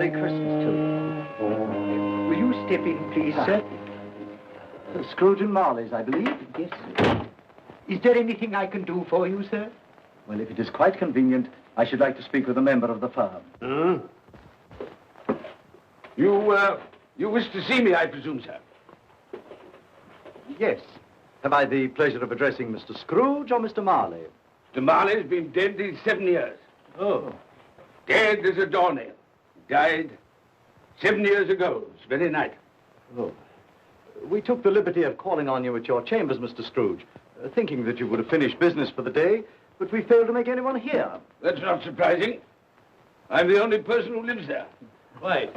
Merry Christmas to you. Will you step in, please, sir? Scrooge and Marley's, I believe. Yes, sir. Is there anything I can do for you, sir? Well, if it is quite convenient, I should like to speak with a member of the firm. You wish to see me, I presume, sir? Yes. Have I the pleasure of addressing Mr. Scrooge or Mr. Marley? Mr. Marley's been dead these 7 years. Oh. Dead as a doornail. Died 7 years ago, this very night. Oh. We took the liberty of calling on you at your chambers, Mr. Scrooge, thinking that you would have finished business for the day, but we failed to make anyone here. That's not surprising. I'm the only person who lives there. Right.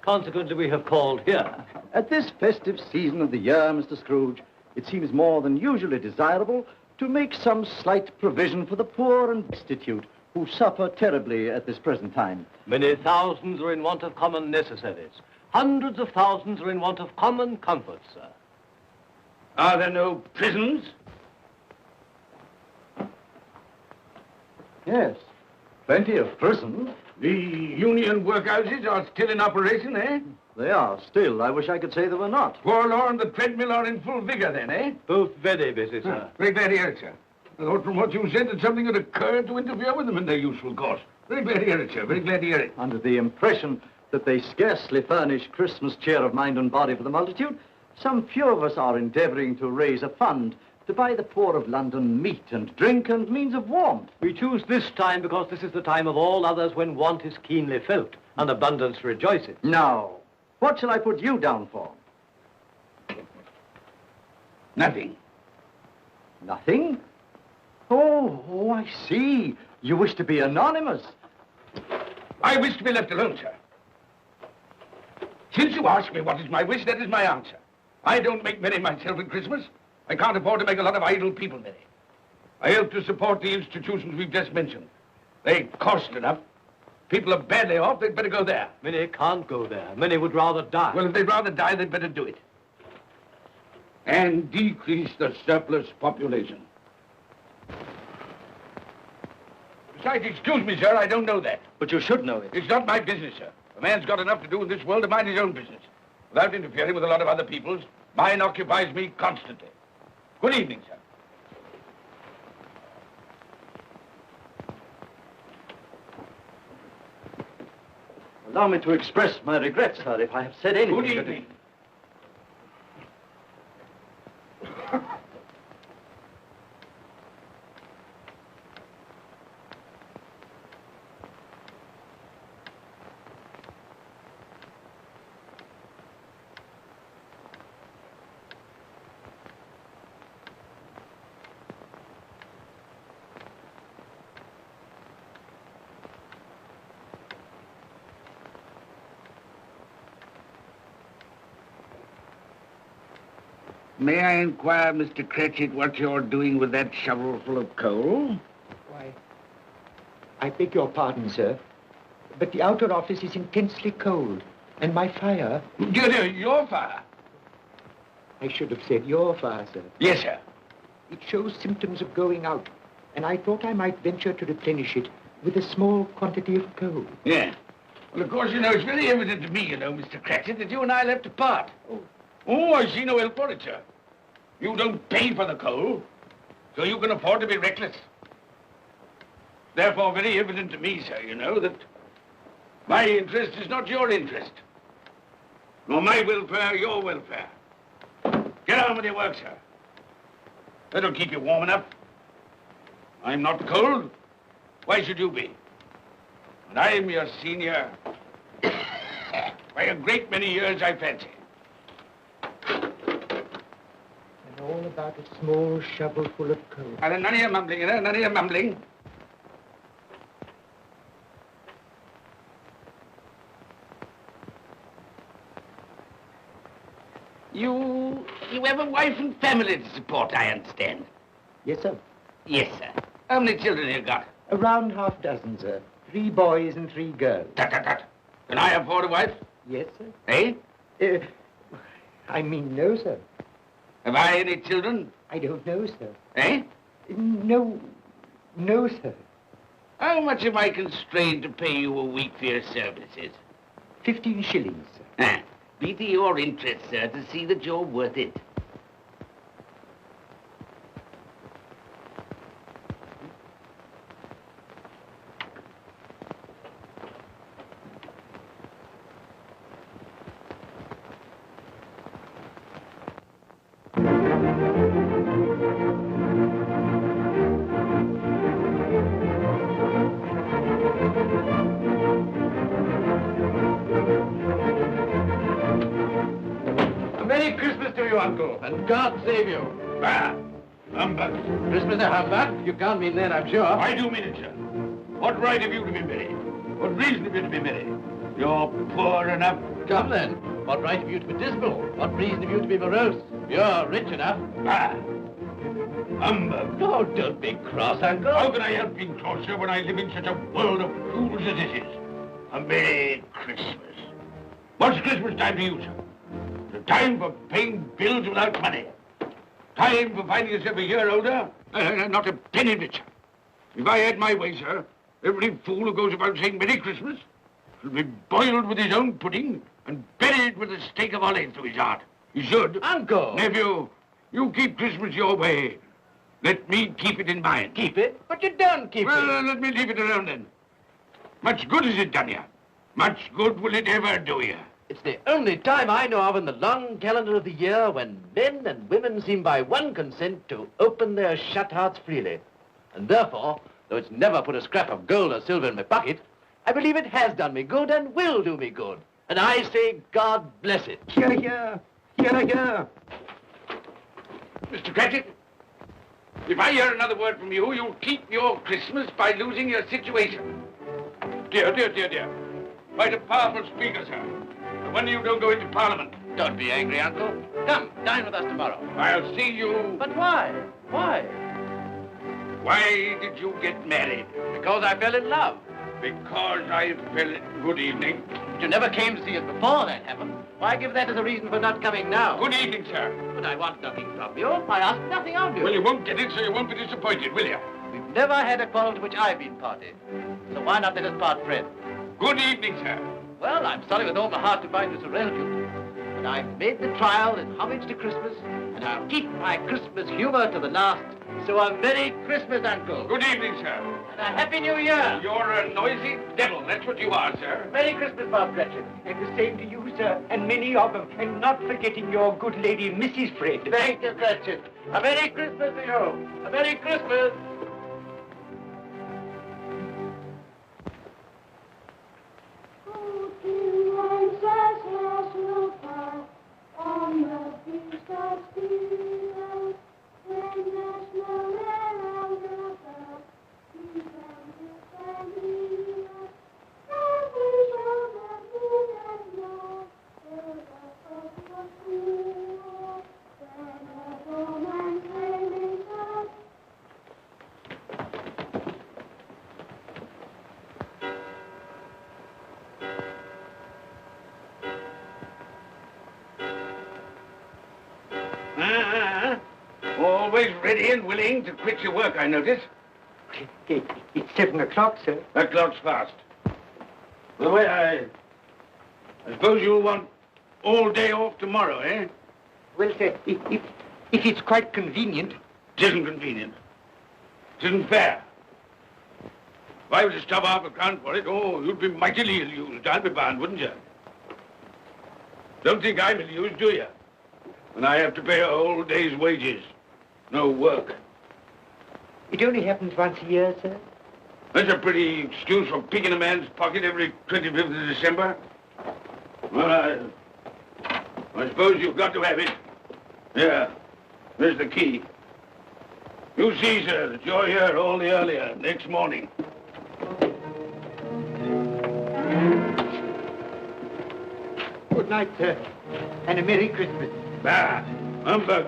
Consequently, we have called here. At this festive season of the year, Mr. Scrooge, it seems more than usually desirable to make some slight provision for the poor and destitute who suffer terribly at this present time. Many thousands are in want of common necessaries. Hundreds of thousands are in want of common comforts, sir. Are there no prisons? Yes, plenty of prisons. The union workhouses are still in operation, eh? They are still. I wish I could say they were not. Forlorn and the treadmill are in full vigor then, eh? Both very busy, sir. Very glad to hear it, sir. I thought from what you said that something had occurred to interfere with them in their useful course. Very glad to hear it, sir. Very glad to hear it. Under the impression that they scarcely furnish Christmas cheer of mind and body for the multitude, some few of us are endeavoring to raise a fund to buy the poor of London meat and drink and means of warmth. We choose this time because this is the time of all others when want is keenly felt and abundance rejoices. Now, what shall I put you down for? Nothing. Nothing? Oh, I see. You wish to be anonymous. I wish to be left alone, sir. Since you ask me what is my wish, that is my answer. I don't make merry myself at Christmas. I can't afford to make a lot of idle people merry. I help to support the institutions we've just mentioned. They cost enough. People are badly off, they'd better go there. Many can't go there. Many would rather die. Well, if they'd rather die, they'd better do it. And decrease the surplus population. Besides, excuse me, sir, I don't know that. But you should know it. It's not my business, sir. A man's got enough to do in this world to mind his own business. Without interfering with a lot of other people's, mine occupies me constantly. Good evening, sir. Allow me to express my regrets, sir, if I have said anything. Good evening. May I inquire, Mr. Cratchit, what you're doing with that shovel full of coal? Why, I beg your pardon, sir, but the outer office is intensely cold, and my fire... Your fire? I should have said your fire, sir. Yes, sir. It shows symptoms of going out, and I thought I might venture to replenish it with a small quantity of coal. Yeah. Well, of course, it's very evident to me, Mr. Cratchit, that you and I left apart. Oh, I see no help for it, sir. You don't pay for the coal, so you can afford to be reckless. Therefore, very evident to me, sir, that my interest is not your interest. Nor my welfare, your welfare. Get on with your work, sir. That'll keep you warm enough. I'm not cold. Why should you be? And I'm your senior by a great many years, I fancy. All about a small shovel full of coal. None of your mumbling, none of your mumbling. You have a wife and family to support, I understand. Yes, sir. Yes, sir. How many children you got? Around half dozen, sir. 3 boys and 3 girls. Tut, tut, tut. Can I afford a wife? Yes, sir. Eh? I mean, no, sir. Have I any children? I don't know, sir. Eh? No, sir. How much am I constrained to pay you a week for your services? 15 shillings, sir. Be to your interest, sir, to see that you're worth it. Merry Christmas to you, Uncle, and God save you. Ah, humbug. Christmas a humbug? You can't mean that, I'm sure. I do mean it, sir. What right have you to be merry? What reason have you to be merry? You're poor enough. Come then. What right have you to be dismal? What reason have you to be morose? You're rich enough. Ah, humbug. Oh, don't be cross, Uncle. How can I help being cross, sir, when I live in such a world of fools as this is? A Merry Christmas. What's Christmas time to you, sir? The time for paying bills without money. Time for finding yourself a year older. Not a penny of it, sir. If I had my way, sir, every fool who goes about saying Merry Christmas should be boiled with his own pudding and buried with a stake of olive through his heart. He should. Uncle! Nephew, you keep Christmas your way. Let me keep it in mine. Keep it? But you don't keep Well, it. let me leave it alone then. Much good has it done you? Much good will it ever do you? It's the only time I know of in the long calendar of the year when men and women seem by one consent to open their shut hearts freely. And therefore, though it's never put a scrap of gold or silver in my pocket, I believe it has done me good and will do me good. And I say, God bless it. Hear, hear. Hear, hear. Mr. Cratchit, if I hear another word from you, you'll keep your Christmas by losing your situation. Dear, dear, dear, dear. Quite a powerful speaker, sir. No wonder you don't go into Parliament. Don't be angry, Uncle. Come, dine with us tomorrow. I'll see you... But why? Why? Why did you get married? Because I fell in love. Because I fell... Good evening. You never came to see us before that happened. Why give that as a reason for not coming now? Good evening, sir. But I want nothing from you. I ask nothing of you. Well, you won't get it, so you won't be disappointed, will you? We've never had a quarrel to which I've been party. So why not let us part friends? Good evening, sir. Well, I'm sorry with all my heart to find this a relative. But I've made the trial in homage to Christmas, and I'll keep my Christmas humor to the last. So a Merry Christmas, Uncle. Good evening, sir. And a Happy New Year. You're a noisy devil, that's what you are, sir. Merry Christmas, Bob Cratchit. And the same to you, sir, and many of them. And not forgetting your good lady, Mrs. Fred. Thank you, Cratchit. A Merry Christmas to you. A Merry Christmas. Always ready and willing to quit your work, I notice. It's 7 o'clock, sir. That clock's fast. By the way, I suppose you'll want all day off tomorrow, eh? Well, sir, if it's quite convenient. It isn't convenient. It isn't fair. If I was to stop half a crown for it, oh, you'd be mightily ill-used, I'll be bound, wouldn't you? Don't think I'm ill-used, do you? When I have to pay a whole day's wages. No work. It only happens once a year, sir. That's a pretty excuse for picking a man's pocket every 25th of December. Well, I suppose you've got to have it. Yeah, there's the key. You see, sir, that you're here all the earlier next morning. Good night, sir, and a Merry Christmas. Bah, humbug.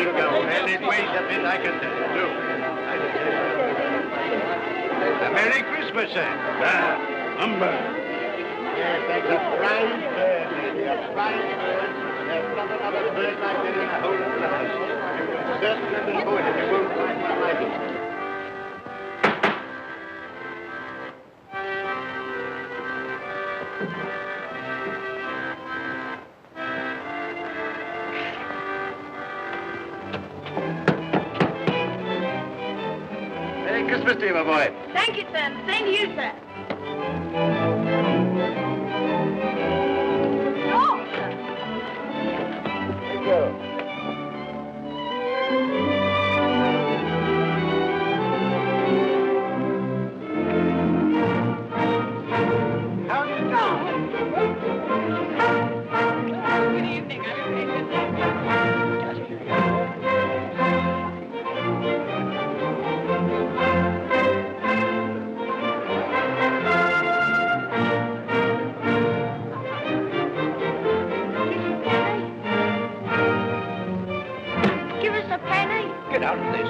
you go. And it weighs a bit, I can tell you, too. A Merry Christmas, sir. Humbug. Yes, that's a fine bird, lady, a fine bird. There's not another bird like that in the whole of the house. You certainly be good if you won't find one like it. Merry Christmas to you, my boy. Thank you, sir. Same to you, sir. Oh, sir. Here you go. How do you do? Good evening. Give us a penny. Get out of this.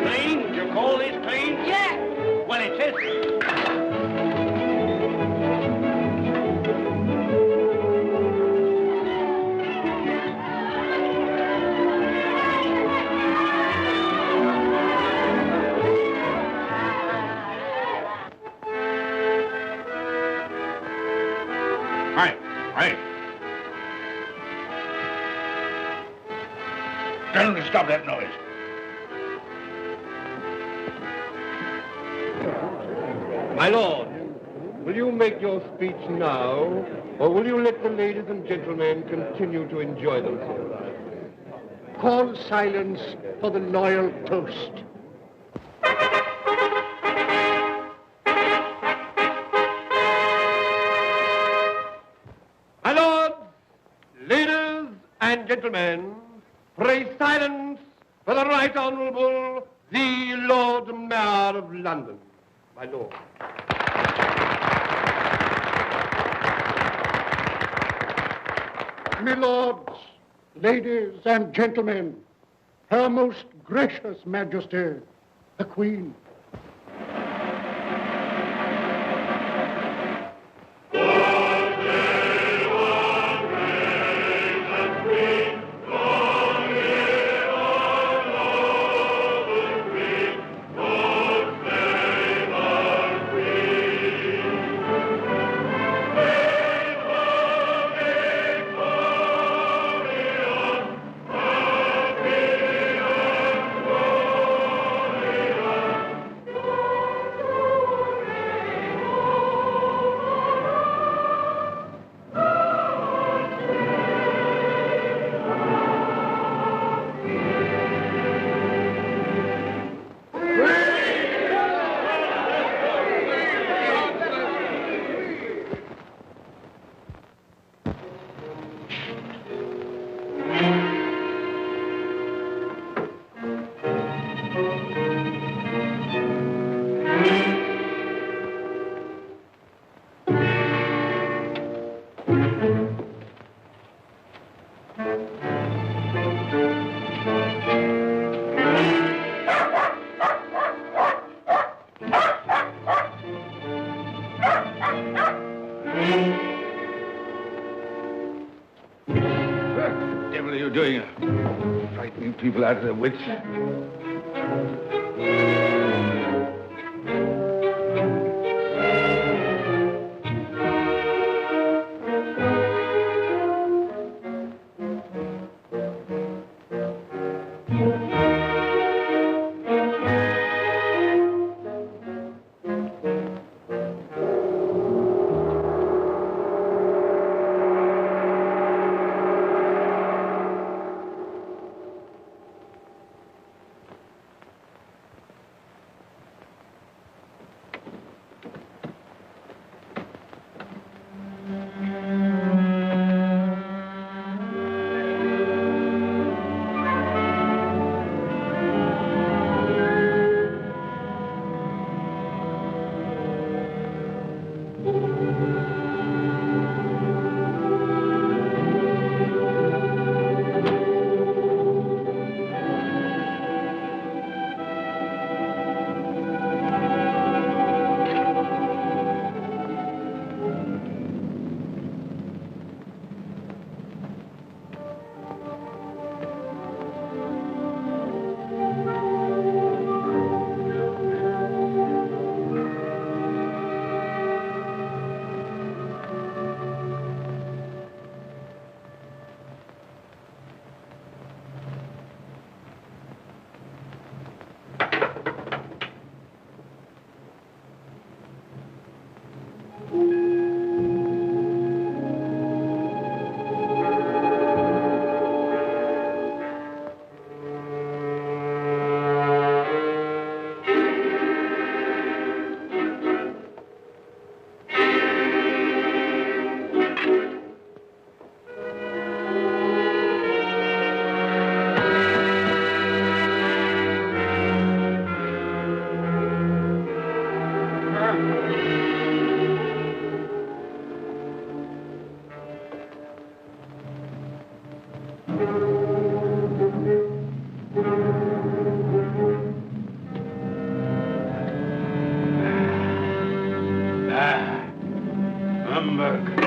Clean? You call this clean? Yeah. Well, it is. Right. Tell them to stop that noise. My lord, will you make your speech now, or will you let the ladies and gentlemen continue to enjoy themselves? Call silence for the loyal toast. My lords, ladies and gentlemen, pray silence for the Right Honourable the Lord Mayor of London. My lord. My lords, ladies and gentlemen, Her Most Gracious Majesty, the Queen. What the devil are you doing? Frightening people out of their wits. Hamburg.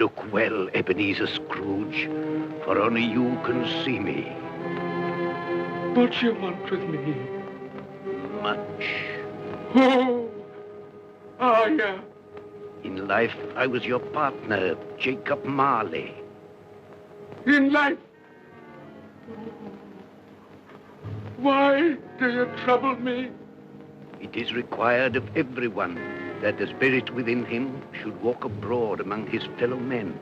Look well, Ebenezer Scrooge, for only you can see me. What you want with me? Much. Oh, yeah. In life, I was your partner, Jacob Marley. In life? Why do you trouble me? It is required of everyone that the spirit within him should walk abroad among his fellow men.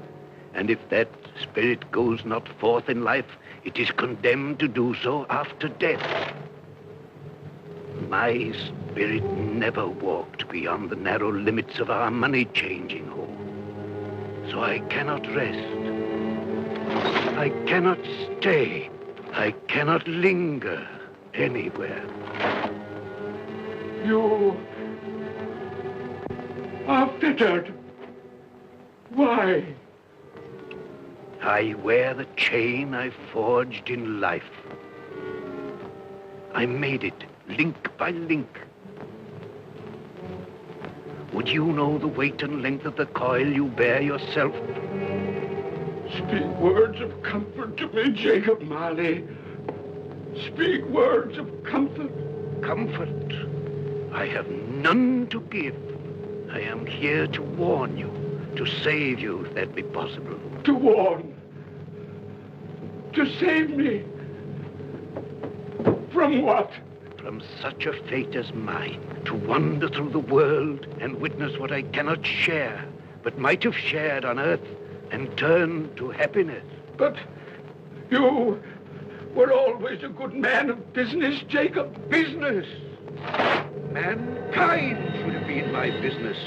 And if that spirit goes not forth in life, it is condemned to do so after death. My spirit never walked beyond the narrow limits of our money-changing hall. So I cannot rest. I cannot stay. I cannot linger anywhere. You are fettered. Why? I wear the chain I forged in life. I made it link by link. Would you know the weight and length of the coil you bear yourself? Speak words of comfort to me, Jacob Marley. Speak words of comfort. Comfort? I have none to give. I am here to warn you, to save you, if that be possible. To warn? To save me? From what? From such a fate as mine, to wander through the world and witness what I cannot share, but might have shared on earth and turn to happiness. But you were always a good man of business, Jacob. Business? Mankind should have been my business.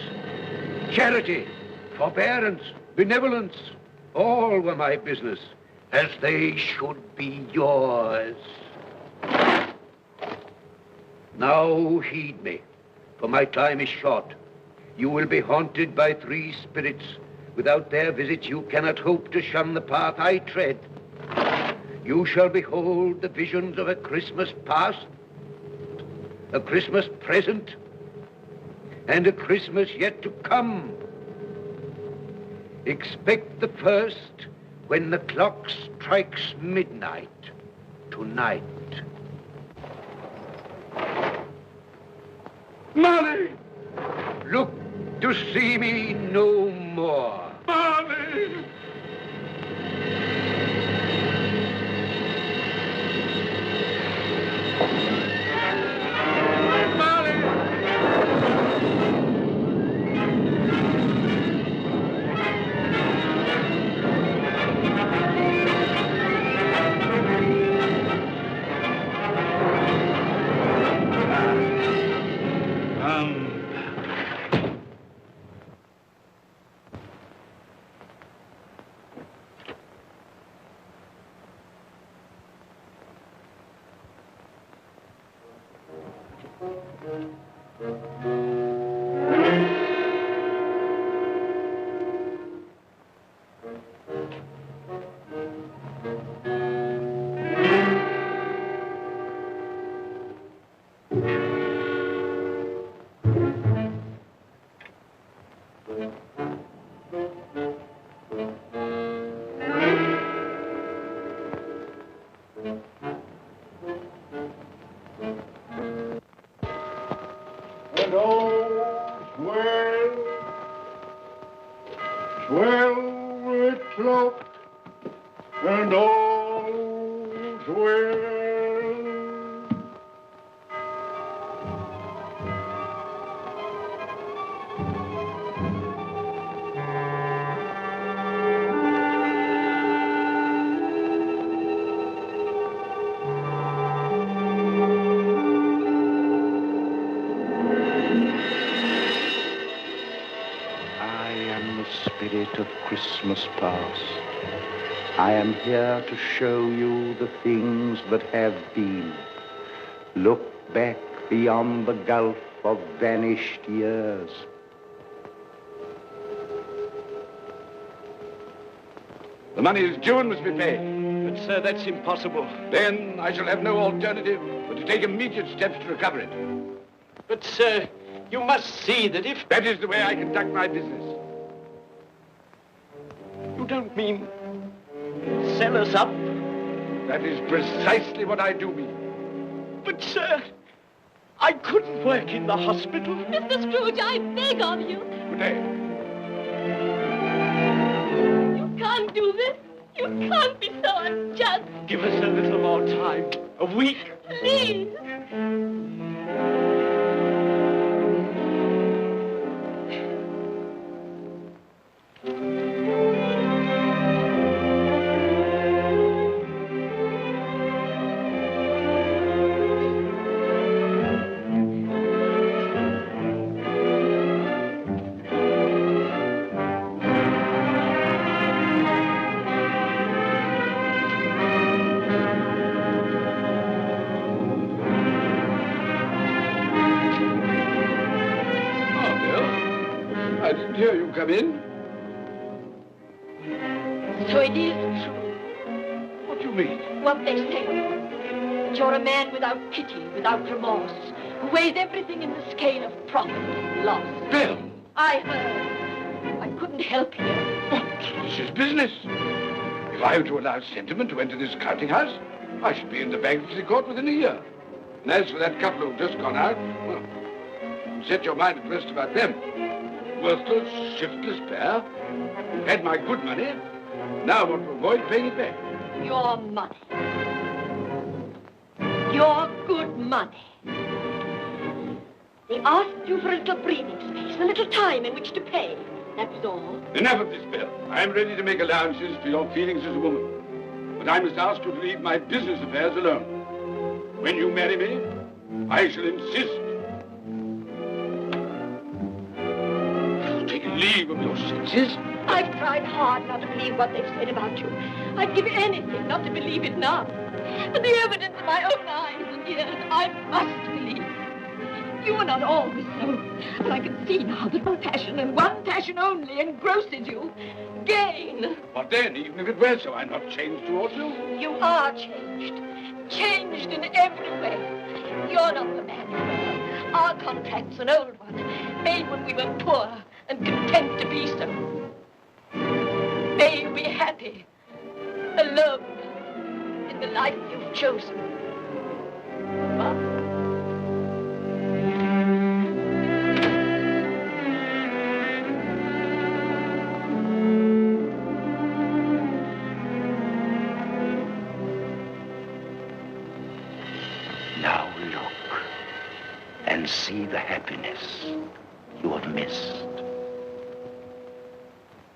Charity, forbearance, benevolence, all were my business, as they should be yours. Now heed me, for my time is short. You will be haunted by three spirits. Without their visits, you cannot hope to shun the path I tread. You shall behold the visions of a Christmas past, a Christmas present, and a Christmas yet to come. Expect the first when the clock strikes midnight tonight. Molly! Look to see me no more. Molly! Christmas past. I am here to show you the things that have been. Look back beyond the gulf of vanished years. The money is due and must be paid. But, sir, that's impossible. Then I shall have no alternative but to take immediate steps to recover it. But, sir, you must see that if... That is the way I conduct my business. You don't mean sell us up? That is precisely what I do mean. But, sir, I couldn't work in the hospital. Mr. Scrooge, I beg of you. Good day. You can't do this. You can't be so unjust. Give us a little more time. A week. Please. Come in. So it is true. What do you mean? What they say. That you're a man without pity, without remorse, who weighs everything in the scale of profit and loss. Bill! I heard. I couldn't help here. But this is business. If I were to allow sentiment to enter this counting house, I should be in the bankruptcy court within a year. And as for that couple who've just gone out, well, set your mind at rest about them. Worthless, shiftless pair. Had my good money. Now I want to avoid paying it back. Your money. Your good money. They asked you for a little breathing space, a little time in which to pay. That was all. Enough of this, Bill. I am ready to make allowances for your feelings as a woman. But I must ask you to leave my business affairs alone. When you marry me, I shall insist. Take leave of your senses. I've tried hard not to believe what they've said about you. I'd give anything not to believe it now. But the evidence of my own eyes and ears, I must believe. You were not always so. But I can see now that one passion and one passion only engrosses you. Gain. What then? Even if it were so, I'm not changed towards you. You are changed. Changed in every way. You're not the man you were. Our contract's an old one, made when we were poor and content to be so. May you be happy, alone, in the life you've chosen. Goodbye. Now look and see the happiness you have missed.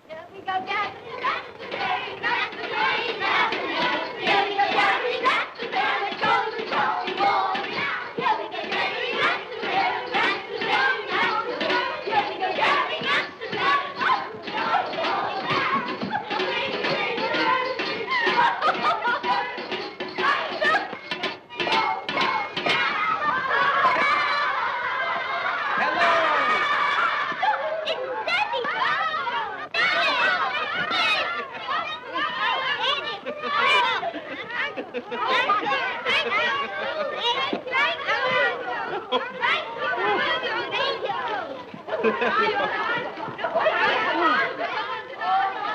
Here we go, Daddy. That's the day, that's the day, that's the day. Here we go, Daddy, that's the day, the golden coffee wall. Here we go, Daddy, that's the day, that's the day, that's the day. Here we go, Daddy, that's the day,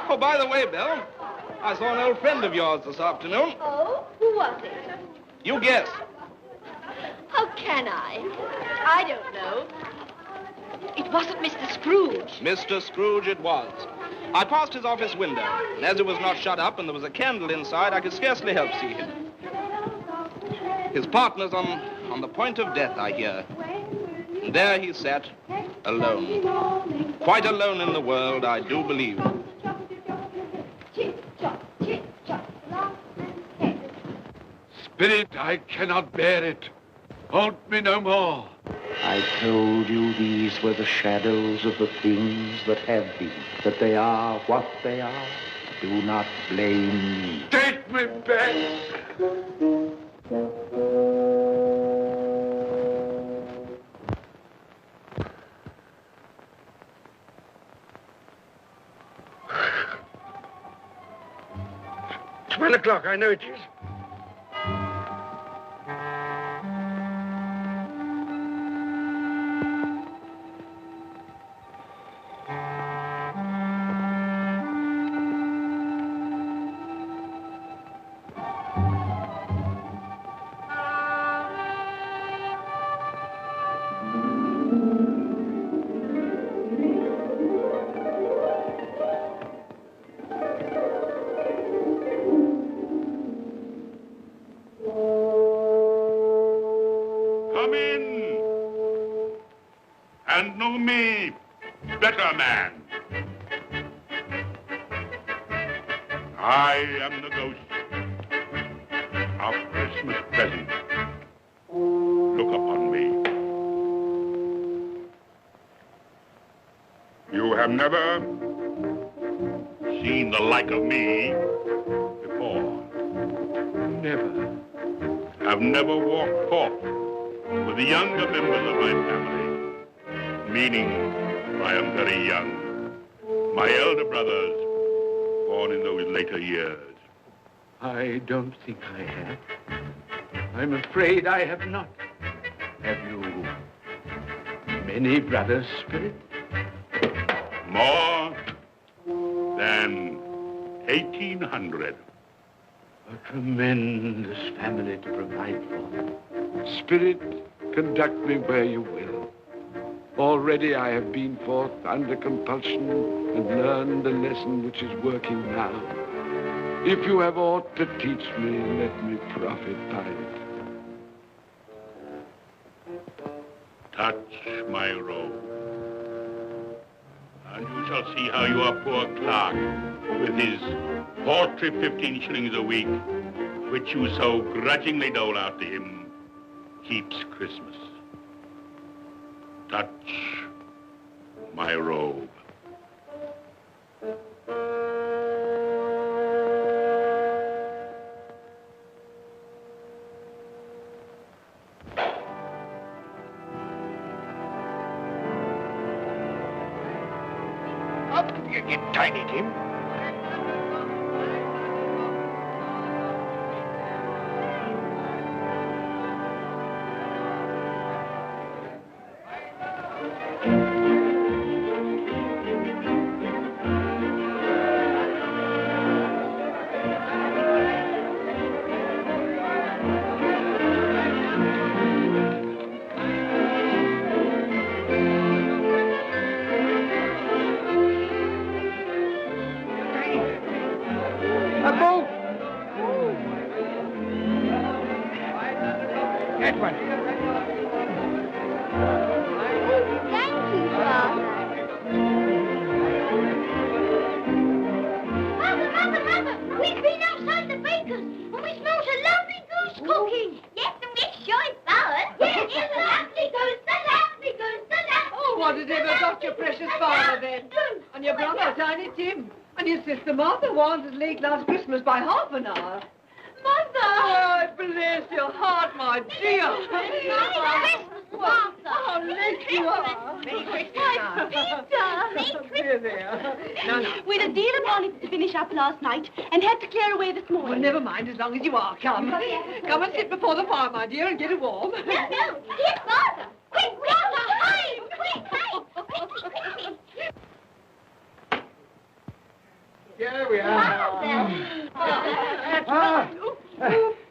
Oh, by the way, Bill, I saw an old friend of yours this afternoon. Oh, who was it? You guess. How can I? I don't know. It wasn't Mr. Scrooge. Mr. Scrooge it was. I passed his office window, and as it was not shut up and there was a candle inside, I could scarcely help see him. His partner's on the point of death, I hear. And there he sat, alone. Quite alone in the world, I do believe. Spirit, I cannot bear it. Haunt me no more. I told you these were the shadows of the things that have been, that they are what they are. Do not blame me. Take me back. It's 1 o'clock, I know it is. Come in and know me, better man. I am the ghost of Christmas present. Look upon me. You have never seen the like of me before. Never. Have never walked forth with the younger members of my family, meaning I am very young. My elder brothers, born in those later years. I don't think I have. I'm afraid I have not. Have you many brothers, Spirit? More than 1,800. A tremendous family to provide for. Spirit, conduct me where you will. Already I have been forth under compulsion and learned the lesson which is working now. If you have aught to teach me, let me profit by it. Touch my robe, and you shall see how your poor clerk, with his paltry 15 shillings a week, which you so grudgingly dole out to him, keeps Christmas. Touch my robe. Tiny Tim. Late last Christmas by half an hour. Mother! Oh, bless your heart, my dear. Merry Christmas, Mother. How late you are. Merry Christmas, Peter. No. We had a deal upon it to finish up last night and had to clear away this morning. Well, never mind, as long as you are. Come. Come and sit before the fire, my dear, and get it warm. No. Here, Father. Quick, hide. Quick. Here we are.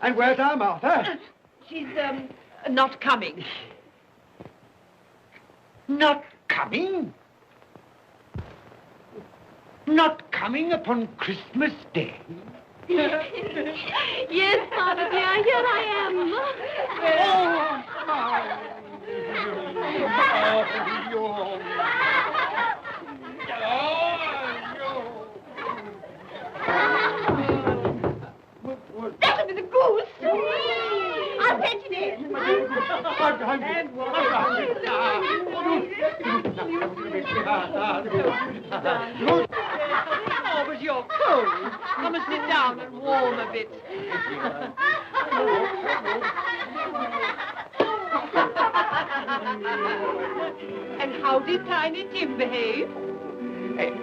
And where's our Martha? She's, not coming. Not coming? Not coming upon Christmas Day? Yes, Father dear, here I am. That was a goose. I'll fetch it in. Oh, but you're cold. Come and sit down and warm a bit. And how did Tiny Tim behave?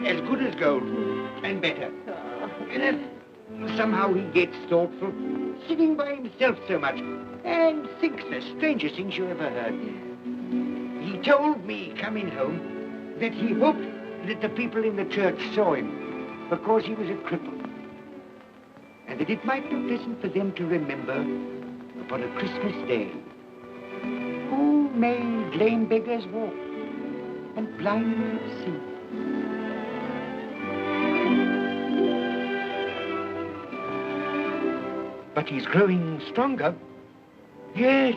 As good as gold, and better. Somehow he gets thoughtful, sitting by himself so much, and thinks the strangest things you ever heard. He told me, coming home, that he hoped that the people in the church saw him, because he was a cripple, and that it might be pleasant for them to remember, upon a Christmas day, who made lame beggars walk, and blind men see. But he's growing stronger. Yes,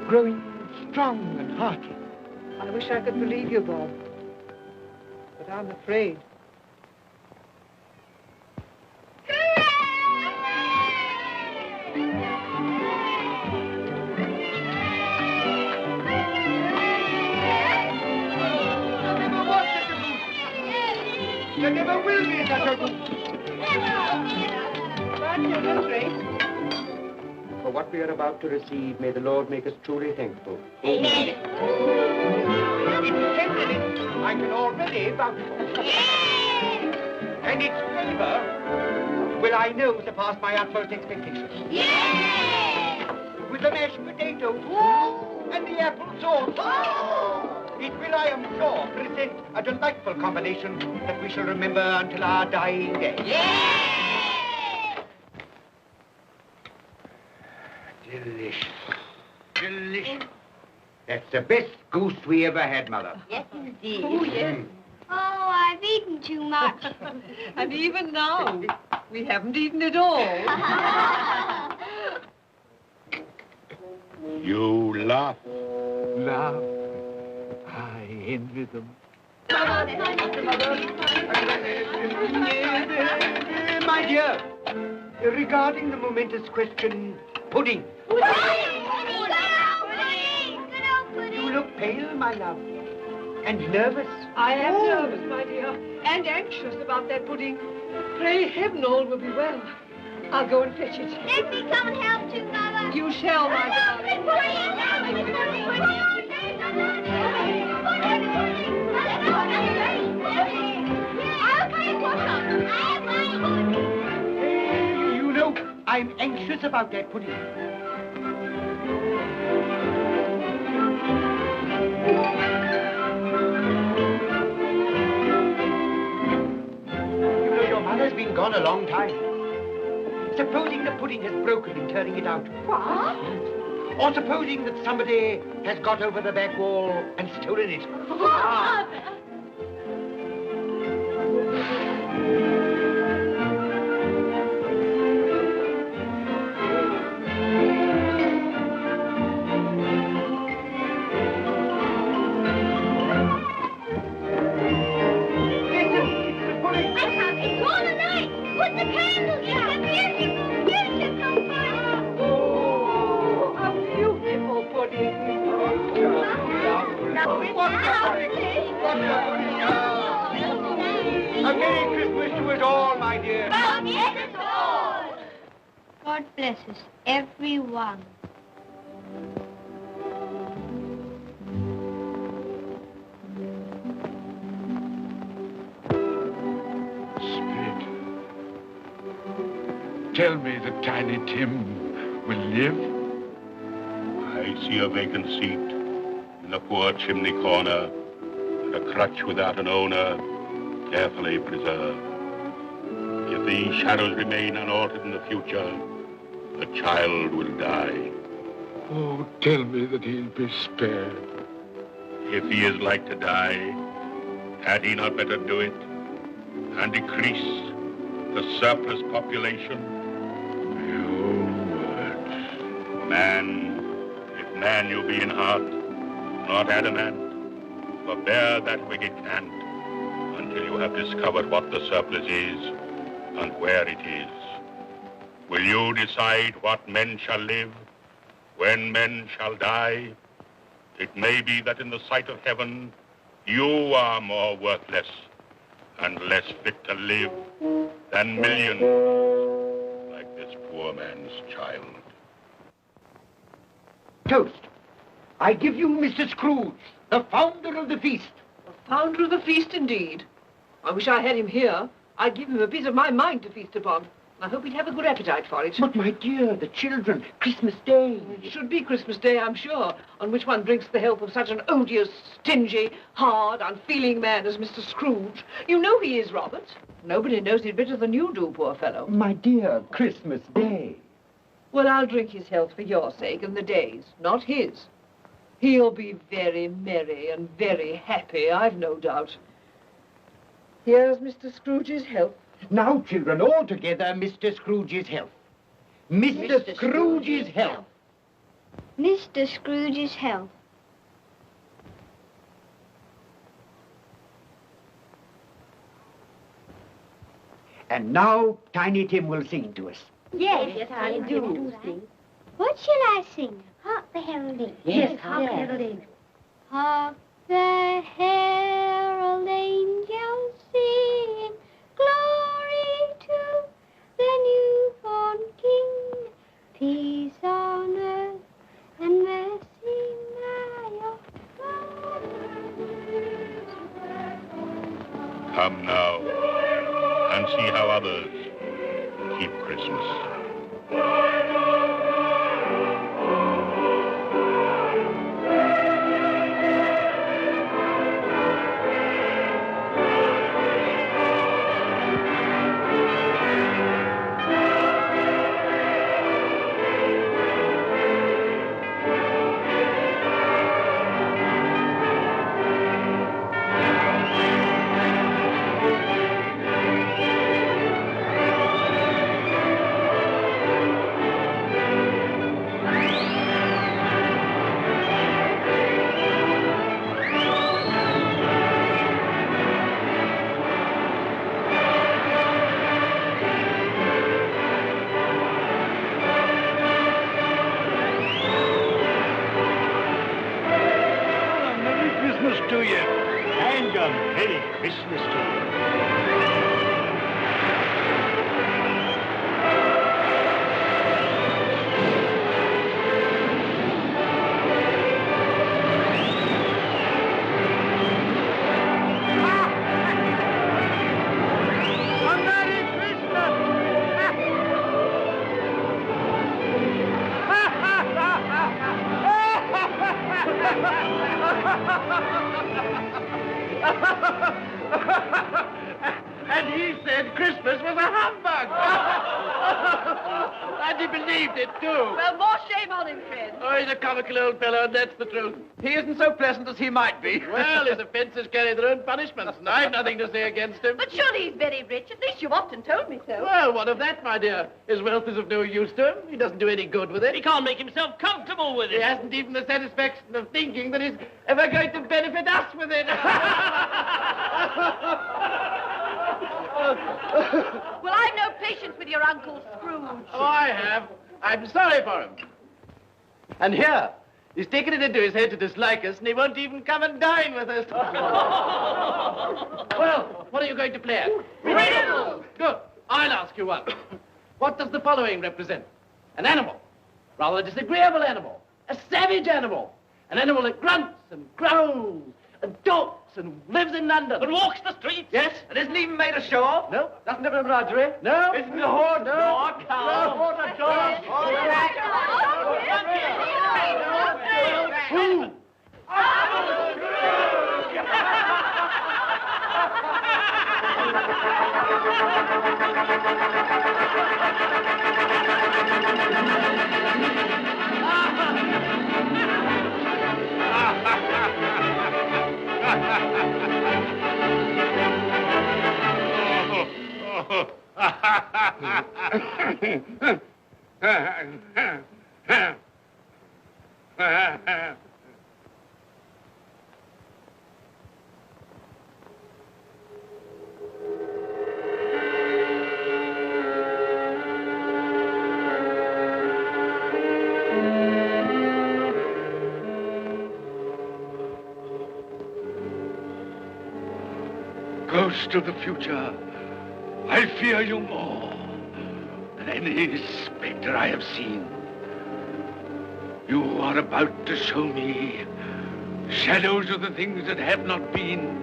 growing strong and hearty. I wish I could believe you, Bob. But I'm afraid. There never will be such a goose. For what we are about to receive, may the Lord make us truly thankful. Amen. Its tenderness I can already vouch for. Yes. And its flavor will I know surpass my utmost expectations. Yes. With the mashed potatoes and the apple sauce, it will, I am sure, present a delightful combination that we shall remember until our dying day. Yes. Delicious. Delicious. That's the best goose we ever had, Mother. Yes, indeed. Oh, yes. Oh, I've eaten too much. And even now, we haven't eaten it all. You laugh. Laugh. I envy them. My dear, regarding the momentous question, pudding. You look pale, my love, and nervous. I am nervous, my dear, and anxious about that pudding. Pray heaven all will be well. I'll go and fetch it. Let me come and help too, Mother. You shall, my darling. I'm anxious about that pudding. You know, your mother's been gone a long time. Supposing the pudding has broken in turning it out. What? Or supposing that somebody has got over the back wall and stolen it. Father! A Merry Christmas to us all, my dear. God bless us, everyone. Spirit, tell me that Tiny Tim will live. I see a vacant seat in a poor chimney corner, and a crutch without an owner, carefully preserved. If these shadows remain unaltered in the future, the child will die. Oh, tell me that he'll be spared. If he is like to die, had he not better do it and decrease the surplus population? Your words. Man, if man you be in heart, not adamant, forbear that wicked cant until you have discovered what the surplus is and where it is. Will you decide what men shall live, when men shall die? It may be that in the sight of heaven, you are more worthless and less fit to live than millions like this poor man's child. Toast. I give you Mr. Scrooge, the founder of the feast. The founder of the feast, indeed. I wish I had him here. I'd give him a bit of my mind to feast upon. I hope he'd have a good appetite for it. But, my dear, the children, Christmas Day. It should be Christmas Day, I'm sure, on which one drinks the health of such an odious, stingy, hard, unfeeling man as Mr. Scrooge. You know he is, Robert. Nobody knows it better than you do, poor fellow. My dear, Christmas Day. Well, I'll drink his health for your sake and the day's, not his. He'll be very merry and very happy, I've no doubt. Here's Mr. Scrooge's health. Now, children, all together, Mr. Scrooge's health. Mr. Scrooge's health. Mr. Scrooge's health. And now, Tiny Tim will sing to us. Yes, I do sing. What shall I sing? Hark the heralding. Yes, hark the heralding. Hark the herald angels sing, glory to the newborn King, peace on earth and mercy nigh of God. Come now and see how others keep Christmas. And he said Christmas was a humbug. And he believed it, too. Well, more shame on him, friend. Oh, he's a comical old fellow, and that's the truth. He isn't so pleasant as he might be. Well, his offences carry their own punishments, and I've nothing to say against him. But surely he's very rich. At least you've often told me so. Well, what of that, my dear? His wealth is of no use to him. He doesn't do any good with it. He can't make himself comfortable with He it. hasn't even the satisfaction of thinking that he's ever going to benefit us with it. Well, I've no patience with your Uncle Scrooge. Oh, I have. I'm sorry for him. And here, he's taken it into his head to dislike us, and he won't even come and dine with us. Well, what are you going to play at? Riddles! Good. I'll ask you one. What does the following represent? An animal. Rather a disagreeable animal. A savage animal. An animal that grunts and growls and talks and lives in London. And walks the streets. Yes. And isn't even made a show of. No. Doesn't have a menagerie. No. Isn't a horse. No. Nor a cow. No, not a dog. Who? Ghost of the future, I fear you more than any spectre I have seen. You are about to show me shadows of the things that have not been,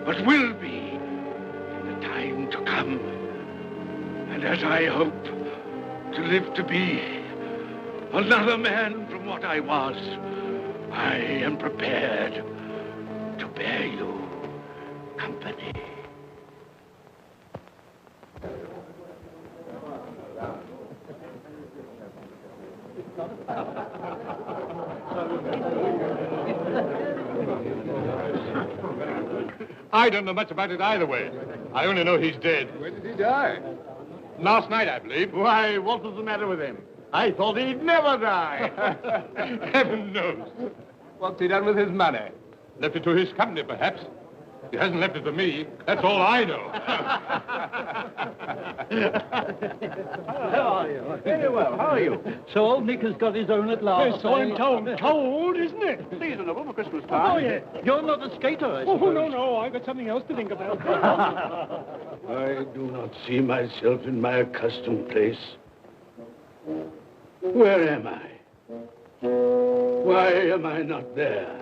but will be in the time to come. And as I hope to live to be another man from what I was, I am prepared to bear you company. I don't know much about it either way. I only know he's dead. When did he die? Last night, I believe. Why, what was the matter with him? I thought he'd never die. Heaven knows. What's he done with his money? Left it to his company, perhaps. He hasn't left it to me. That's all I know. How are you? Very well. How are you? So old Nick has got his own at last. Yes, so I'm told. Told, isn't it? Seasonable for Christmas time. Oh, yeah. You're not a skater, I Oh, suppose. no, I've got something else to think about. I do not see myself in my accustomed place. Where am I? Why am I not there?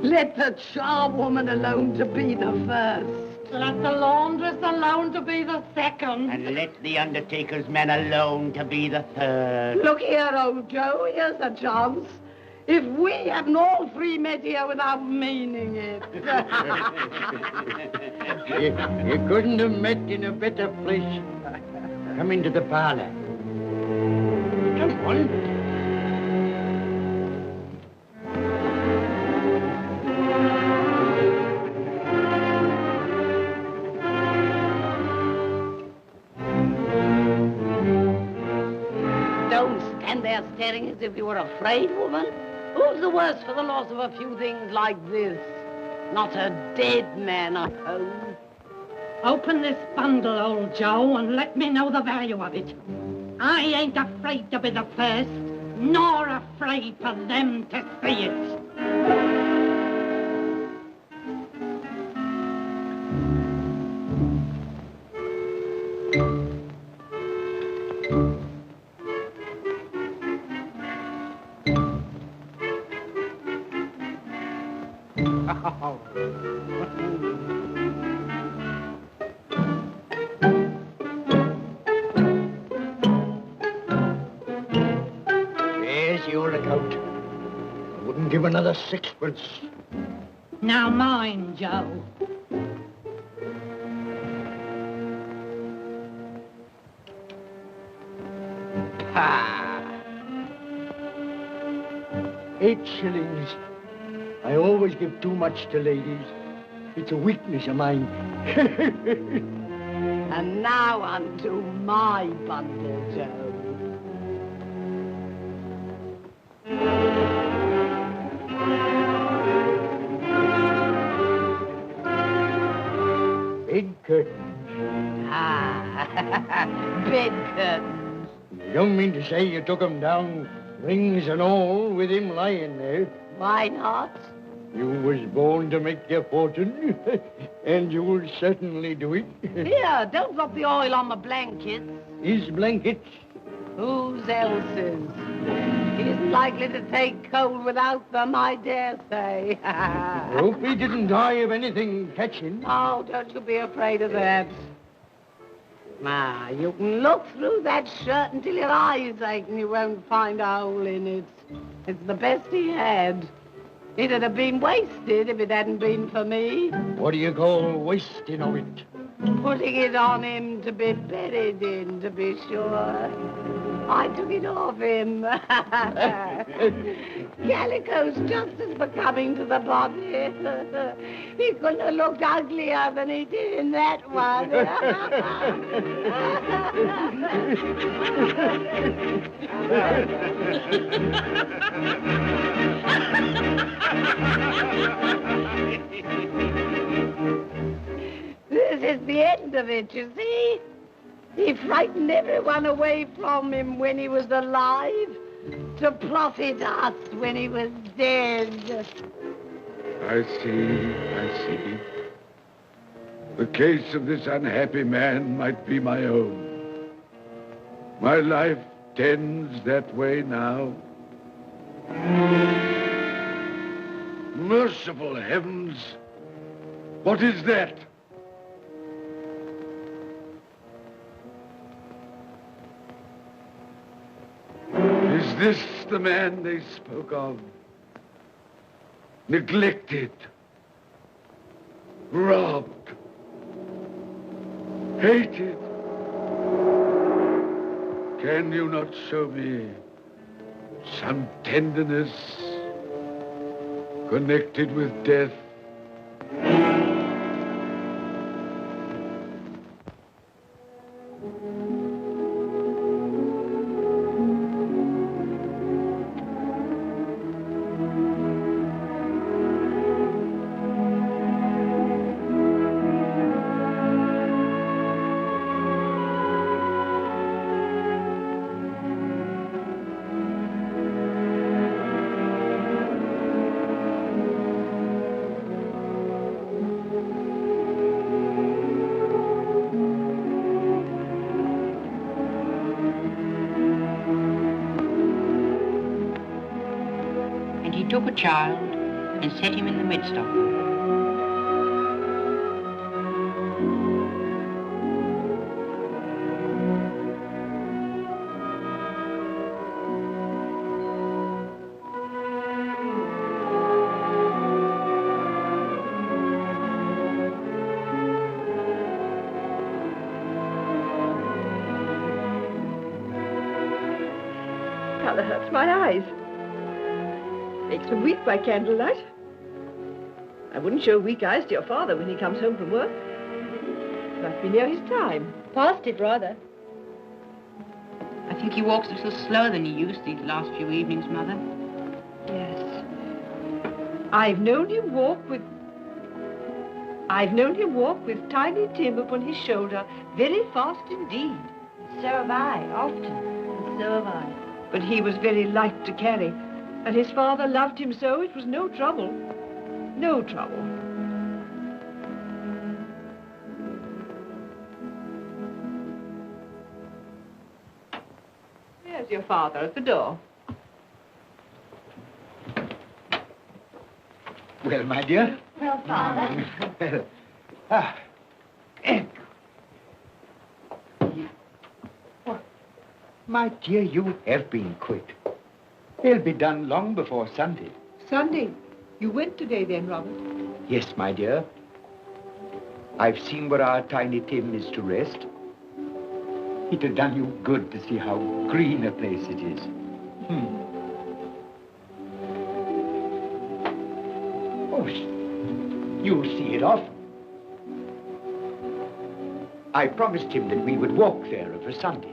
Let the charwoman alone to be the first. Let the laundress alone to be the second. And let the undertaker's man alone to be the third. Look here, old Joe, here's a chance. If we hadn't all three met here without meaning it. You couldn't have met in a better place. Come into the parlor. Come on. Don't stand there staring as if you were afraid, woman. Who's the worse for the loss of a few things like this? Not a dead man, I hope. Open this bundle, old Joe, and let me know the value of it. I ain't afraid to be the first, nor afraid for them to see it. There's your account. I wouldn't give another sixpence. Now mind, Joe. Ah. 8 shillings. I always give too much to ladies. It's a weakness of mine. And now unto my bundle, Joe. Bed curtains. Ah, bed curtains. You don't mean to say you took 'em down, rings and all, with him lying there? Why not? You was born to make your fortune, and you'll certainly do it. Here, don't drop the oil on the blankets. His blankets? Whose else's? He isn't likely to take cold without them, I dare say. Hope he didn't die of anything catching. Oh, don't you be afraid of that. You can look through that shirt until your eyes ache and you won't find a hole in it. It's the best he had. It'd have been wasted if it hadn't been for me. What do you call wasting of it? Putting it on him to be buried in, to be sure. I took it off him. Calico's just as becoming to the body. He couldn't have looked uglier than he did in that one. This is the end of it, you see. He frightened everyone away from him when he was alive, to profit us when he was dead. I see. The case of this unhappy man might be my own. My life tends that way now. Merciful heavens! What is that? Is this the man they spoke of? Neglected, robbed, hated. Can you not show me some tenderness connected with death? Took a child and set him in the midst of them. rather hurts my eyes. Makes me weak by candlelight. I wouldn't show weak eyes to your father when he comes home from work. Must be near his time. Past it, rather. I think he walks a little slower than he used these last few evenings, Mother. Yes. I've known him walk with Tiny Tim upon his shoulder, very fast indeed. So have I, often. And so have I. But he was very light to carry, and his father loved him so it was no trouble. No trouble. There's your father at the door. Well, my dear. Well, Father. Well, my dear, you have been quick. They'll be done long before Sunday. Sunday? You went today then, Robert? Yes, my dear. I've seen where our Tiny Tim is to rest. It'd have done you good to see how green a place it is. Oh, you'll see it often. I promised him that we would walk there of a Sunday.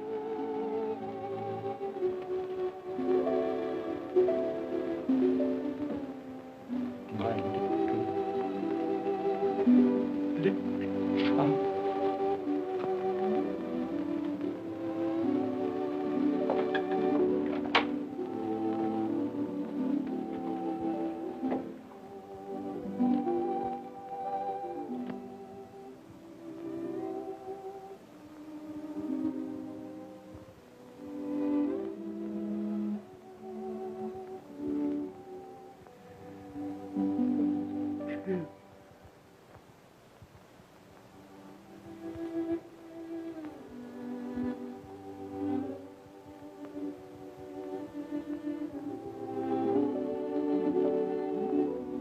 My little child.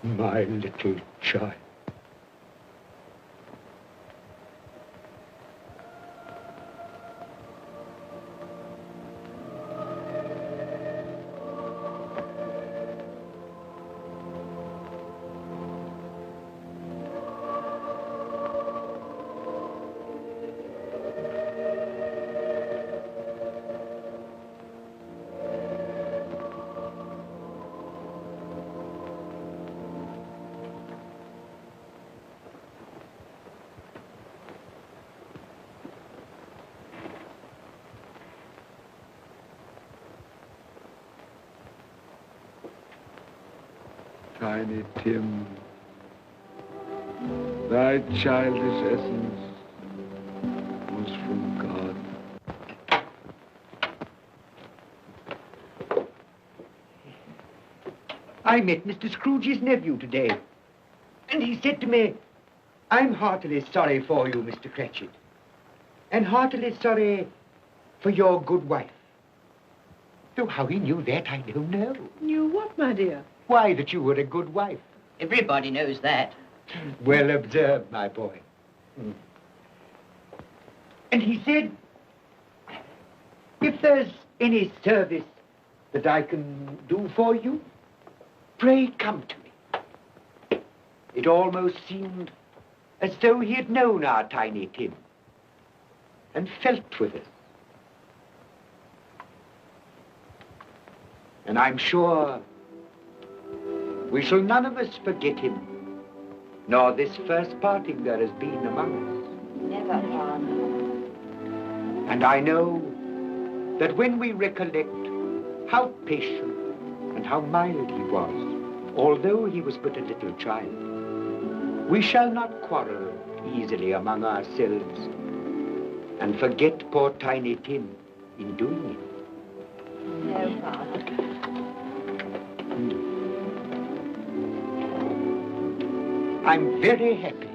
My little child. Tiny Tim, thy childish essence was from God. I met Mr. Scrooge's nephew today, and he said to me, I'm heartily sorry for you, Mr. Cratchit, and heartily sorry for your good wife. Though how he knew that, I don't know. Knew what, my dear? Why, that you were a good wife. Everybody knows that. Well observed, my boy. And he said, if there's any service that I can do for you, pray come to me. It almost seemed as though he had known our Tiny Tim and felt with us. And I'm sure we shall none of us forget him, nor this first parting there has been among us. Never, Father. And I know that when we recollect how patient and how mild he was, although he was but a little child, We shall not quarrel easily among ourselves and forget poor Tiny Tim in doing it. No, Father. I'm very happy.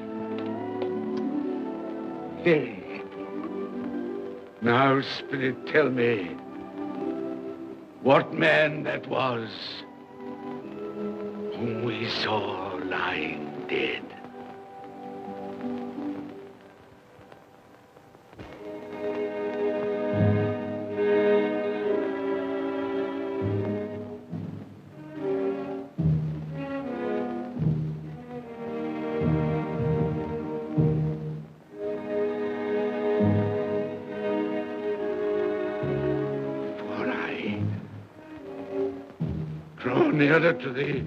Very happy. Now, Spirit, tell me what man that was whom we saw lying dead. Nearer to the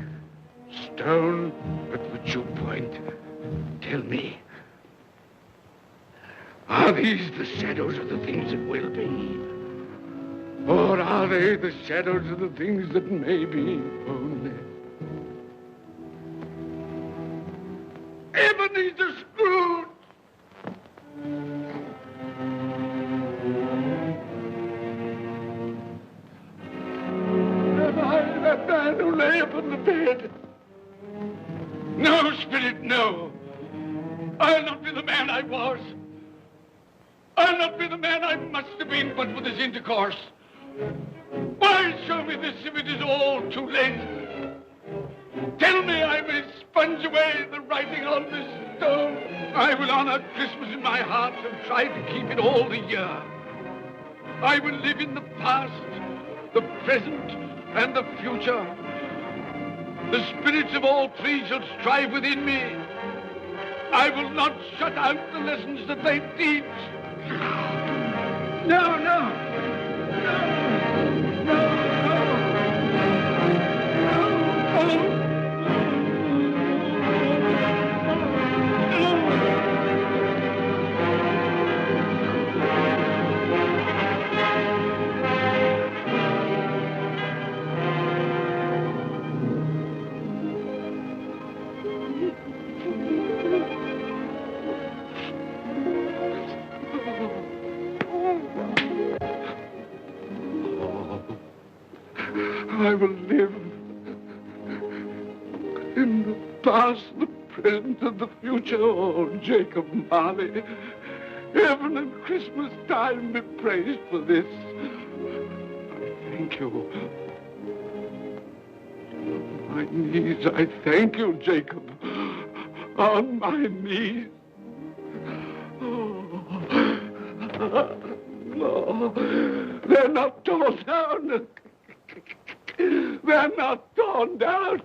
stone at which you point. Tell me, are these the shadows of the things that will be? Or are they the shadows of the things that may be only? Ebenezer Scrooge! That man who lay upon the bed. No, Spirit, no. I'll not be the man I was. I'll not be the man I must have been but for this intercourse. Why show me this if it is all too late? Tell me I may sponge away the writing on this stone. I will honor Christmas in my heart and try to keep it all the year. I will live in the past, the present, and the future. The spirits of all three shall strive within me. I will not shut out the lessons that they teach. No, no. No, no, no. No, no. I will live in the past, the present, and the future. Oh, Jacob Marley, heaven and Christmas time be praised for this. I thank you. On my knees, I thank you, Jacob. On my knees. Oh, no, they're not torn down. They're not torn down.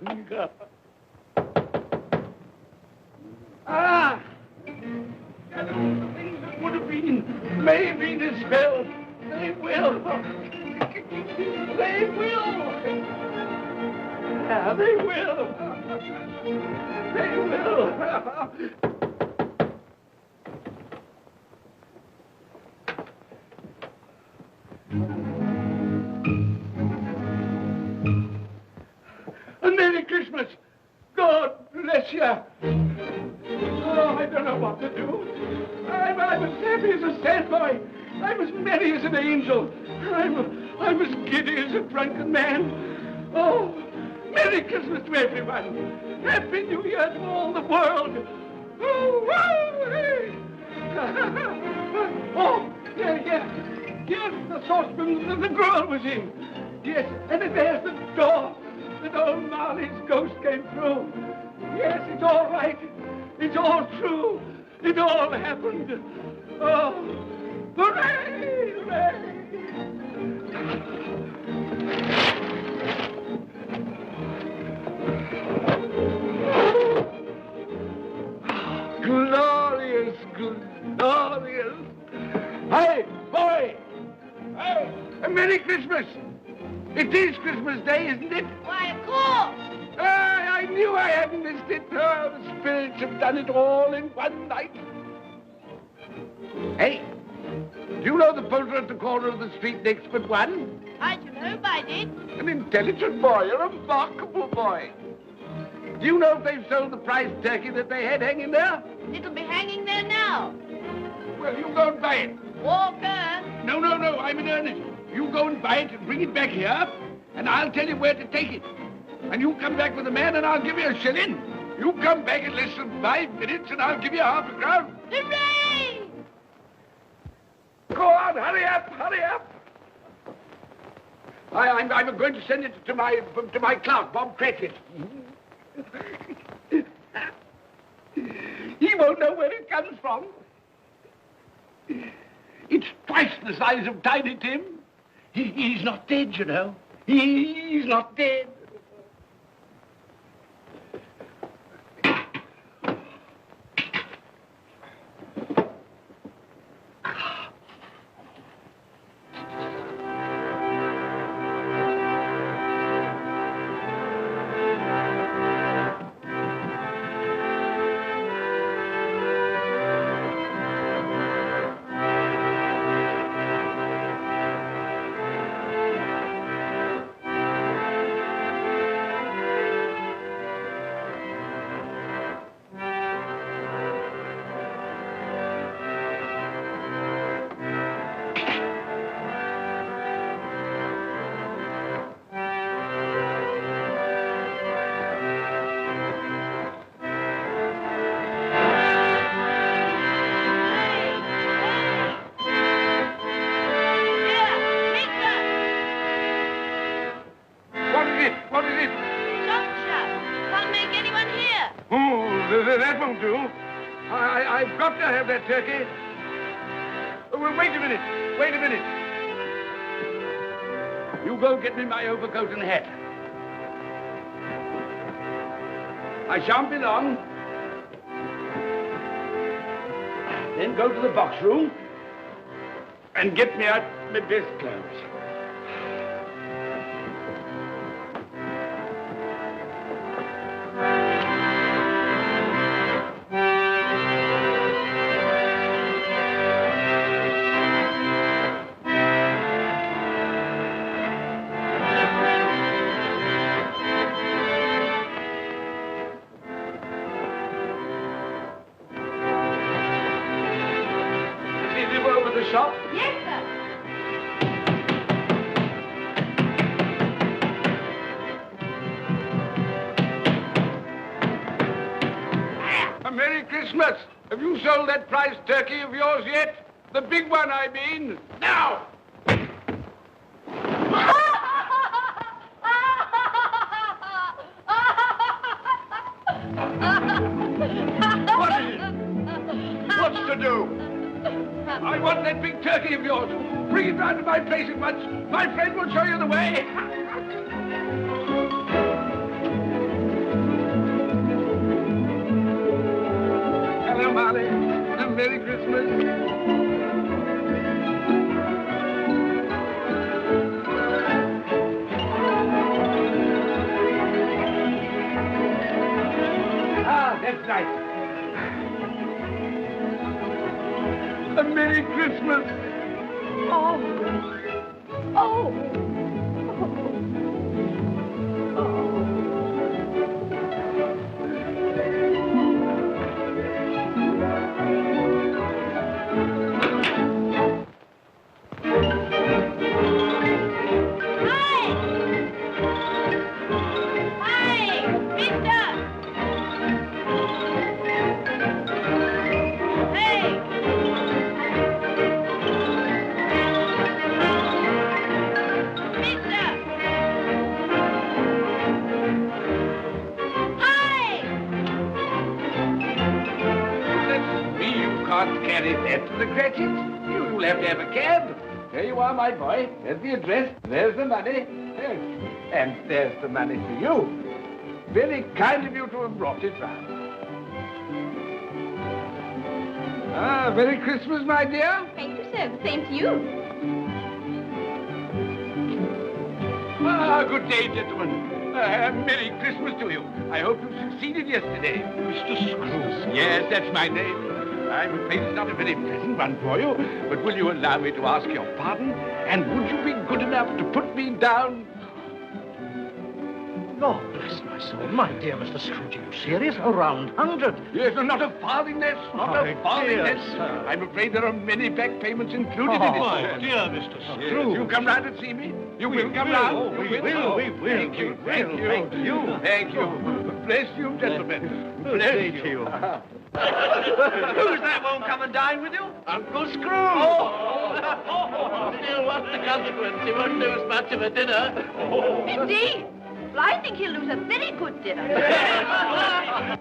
Ah! Things that would have been may be dispelled. They will. They will. Yeah, they will. They will. Merry Christmas. God bless you. Oh, I don't know what to do. I'm as happy as a sandboy. I'm as merry as an angel. I'm as giddy as a drunken man. Oh, Merry Christmas to everyone. Happy New Year to all the world. Oh, hey. Oh, yeah. Yes, the saucepan that the girl was in. Yes, and there's the door. That old Marley's ghost came through. Yes, it's all right. It's all true. It all happened. Oh, hooray, hooray. Glorious, glorious. Hey, boy. Hey, a Merry Christmas. It is Christmas Day, isn't it? Why, of course. I knew I hadn't missed it. Oh, the spirits have done it all in one night. Hey, do you know the poultry at the corner of the street next but one? I should hope I did. An intelligent boy, a remarkable boy. Do you know if they've sold the prize turkey that they had hanging there? It'll be hanging there now. Well, you go and buy it. Walker! No, I'm in earnest. You go and buy it and bring it back here, and I'll tell you where to take it. And you come back with the man, and I'll give you a shilling. You come back in less than 5 minutes, and I'll give you half a crown. Hooray! Go on, hurry up, hurry up. I'm going to send it to my clerk, Bob Cratchit. He won't know where it comes from. It's twice the size of Tiny Tim. He's not dead, you know. He's not dead. That won't do. I've got to have that turkey. Well, wait a minute. You go get me my overcoat and hat. I shan't be long. Then go to the box room and get me out my best clothes. Shop? Yes, sir. A Merry Christmas. Have you sold that prize turkey of yours yet? The big one, I mean. Now! What is it? What's to do? I want that big turkey of yours. Bring it round to my place at once. My friend will show you the way. Hello, Molly. And Merry Christmas. Ah, that's nice. A Merry Christmas. Oh. Carry that to the Cratchits. You'll have to have a cab. There you are, my boy. There's the address. There's the money. Yes. And there's the money for you. Very kind of you to have brought it round. Ah, Merry Christmas, my dear. Thank you, sir. The same to you. Ah, good day, gentlemen. Merry Christmas to you. I hope you succeeded yesterday. Mr. Scrooge. Yes, that's my name. I'm afraid it's not a very pleasant one for you, but will you allow me to ask your pardon? And would you be good enough to put me down? Lord bless my soul. My dear Mr. Scrooge, are you serious? A round 100. Yes, not a farthing less. Not a farthing dear less. sir. I'm afraid there are many back payments included in it. My sir. dear Mr. Scrooge. Yes, you come round and see me. You will come round. Oh, we will. Thank you. Thank you. Thank you. Thank you. Bless you, gentlemen. Bless you. Who's that won't come and dine with you? Uncle Scrooge! Still, what's the consequence? He won't lose much of a dinner. Indeed. Well, I think he'll lose a very good dinner.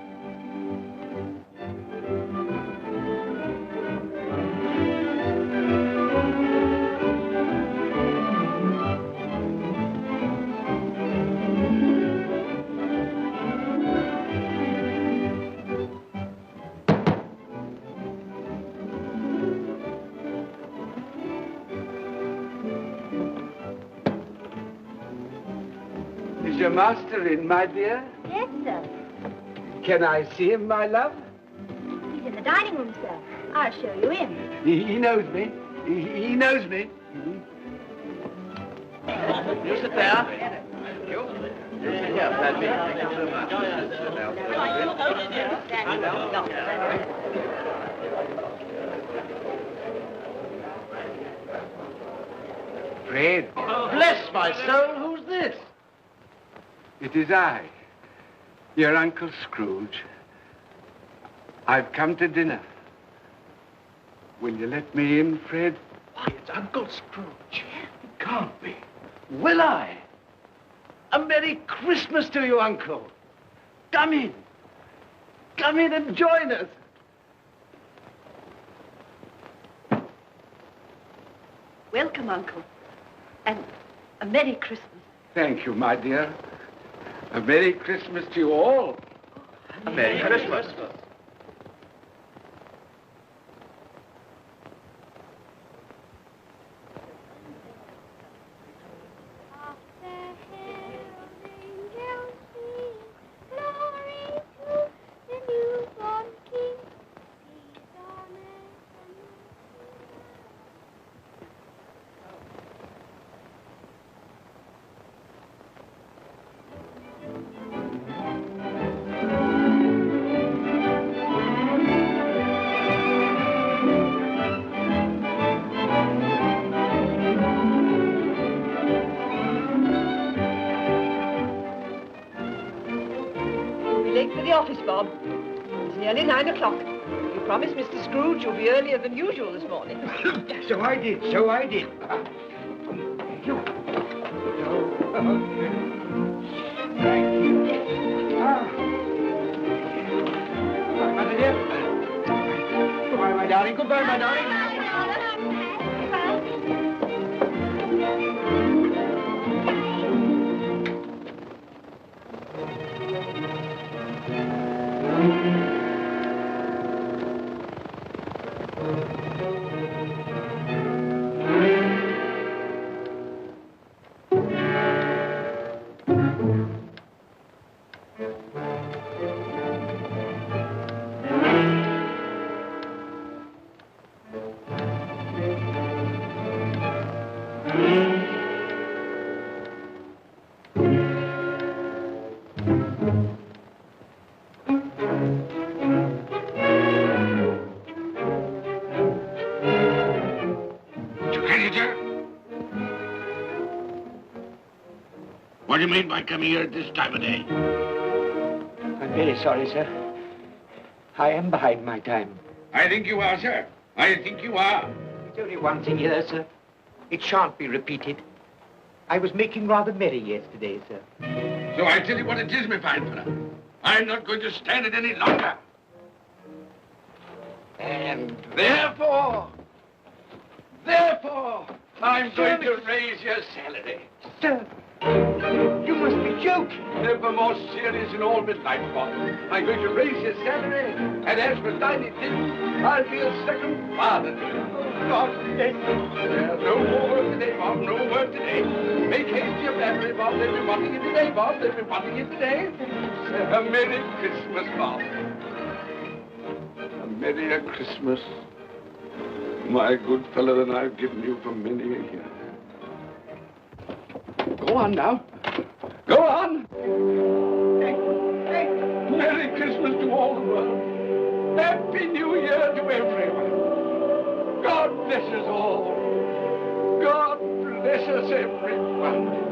Is your master in, my dear? Yes, sir. Can I see him, my love? He's in the dining room, sir. I'll show you in. He knows me. He knows me. You sit there. Thank you. You sit here, Paddy. Thank you so much. Fred. Bless my soul, who's this? It is I, your Uncle Scrooge. I've come to dinner. Will you let me in, Fred? Why, it's Uncle Scrooge. It can't be. Will I? A Merry Christmas to you, Uncle. Come in. Come in and join us. Welcome, Uncle. And a Merry Christmas. Thank you, my dear. A Merry Christmas to you all. A Merry Christmas. Late for the office, Bob. It's nearly 9 o'clock. You promised Mr. Scrooge you'll be earlier than usual this morning. So I did. Thank you. Thank you. Mother dear. Goodbye, my darling. Goodbye, my darling. What do you mean by coming here at this time of day? I'm very sorry, sir. I am behind my time. I think you are, sir. I think you are. There's only one thing here, sir. It shan't be repeated. I was making rather merry yesterday, sir. So I tell you what it is, my fine fellow. I'm not going to stand it any longer. And therefore, I'm going to raise your salary. Sir, you must be joking. Never more serious in all my life, Bob. I'm going to raise your salary, and as for tiny things, I'll be a second father to you. God bless you. No more work today, Bob. No work today. Make haste to your family, Bob. They'll be wanting you today, Bob. They'll be wanting you today. A Merry Christmas, Bob. A Merry Christmas, my good fellow, than I've given you for many a year. Go on now. Go on. Merry Christmas to all the world. Happy New Year to everyone. God bless us all. God bless us everyone.